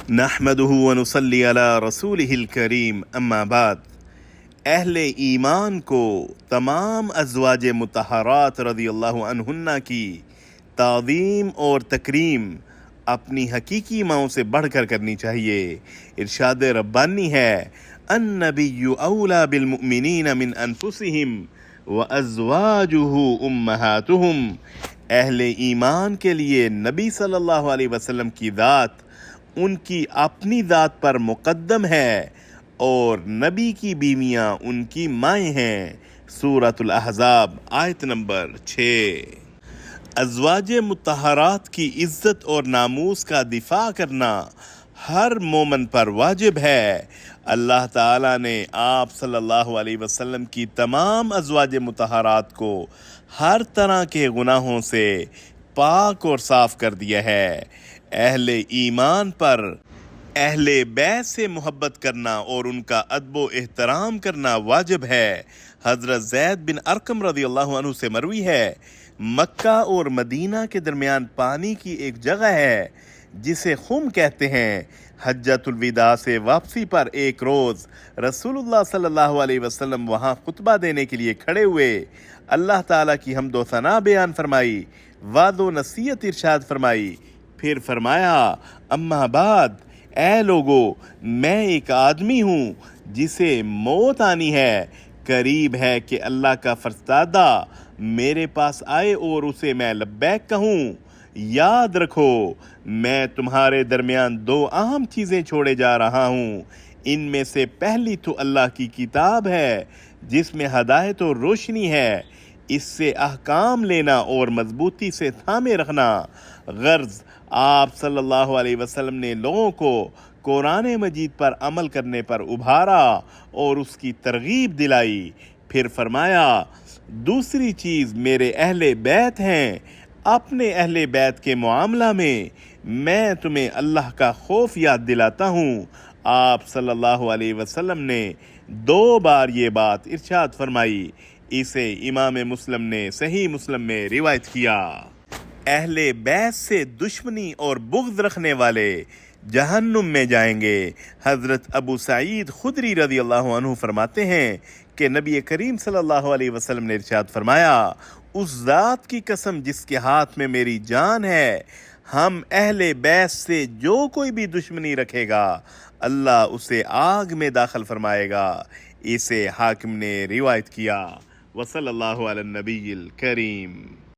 نحمده ونصلی علی رسولہ الکریم، اما بعد۔ اہل ایمان کو تمام ازواج مطہرات رضی اللہ عنہن کی تعظیم اور تکریم اپنی حقیقی ماؤں سے بڑھ کر کرنی چاہیے۔ ارشاد ربانی ہے، النبی اولی بالمؤمنین من انفسہم وازواجہ امہاتہم۔ اہل ایمان کے لیے نبی صلی اللہ علیہ وسلم کی ذات ان کی اپنی ذات پر مقدم ہے اور نبی کی بیویاں ان کی مائیں ہیں۔ سورۃ الاحزاب آیت نمبر 6۔ ازواج مطہرات کی عزت اور ناموس کا دفاع کرنا ہر مومن پر واجب ہے۔ اللہ تعالیٰ نے آپ صلی اللہ علیہ وسلم کی تمام ازواج مطہرات کو ہر طرح کے گناہوں سے پاک اور صاف کر دیا ہے۔ اہل ایمان پر اہل بیت سے محبت کرنا اور ان کا ادب و احترام کرنا واجب ہے۔ حضرت زید بن ارقم رضی اللہ عنہ سے مروی ہے، مکہ اور مدینہ کے درمیان پانی کی ایک جگہ ہے جسے خم کہتے ہیں۔ حجۃ الوداع سے واپسی پر ایک روز رسول اللہ صلی اللہ علیہ وسلم وہاں خطبہ دینے کے لیے کھڑے ہوئے، اللہ تعالیٰ کی حمد و ثنا بیان فرمائی، وعظ و نصیحت ارشاد فرمائی، پھر فرمایا، اما بعد، اے لوگو، میں ایک آدمی ہوں جسے موت آنی ہے، قریب ہے کہ اللہ کا فرستادہ میرے پاس آئے اور اسے میں لبیک کہوں۔ یاد رکھو، میں تمہارے درمیان دو اہم چیزیں چھوڑے جا رہا ہوں، ان میں سے پہلی تو اللہ کی کتاب ہے جس میں ہدایت اور روشنی ہے، اس سے احکام لینا اور مضبوطی سے تھامے رکھنا۔ غرض آپ صلی اللہ علیہ وسلم نے لوگوں کو قرآن مجید پر عمل کرنے پر ابھارا اور اس کی ترغیب دلائی۔ پھر فرمایا، دوسری چیز میرے اہل بیت ہیں، اپنے اہل بیت کے معاملہ میں تمہیں اللہ کا خوف یاد دلاتا ہوں۔ آپ صلی اللہ علیہ وسلم نے 2 بار یہ بات ارشاد فرمائی۔ اسے امام مسلم نے صحیح مسلم میں روایت کیا۔ اہل بیت سے دشمنی اور بغض رکھنے والے جہنم میں جائیں گے۔ حضرت ابو سعید خدری رضی اللہ عنہ فرماتے ہیں کہ نبی کریم صلی اللہ علیہ وسلم نے ارشاد فرمایا، اس ذات کی قسم جس کے ہاتھ میں میری جان ہے، ہم اہل بیت سے جو کوئی بھی دشمنی رکھے گا، اللہ اسے آگ میں داخل فرمائے گا۔ اسے حاکم نے روایت کیا۔ وصلی اللہ علی النبی الکریم۔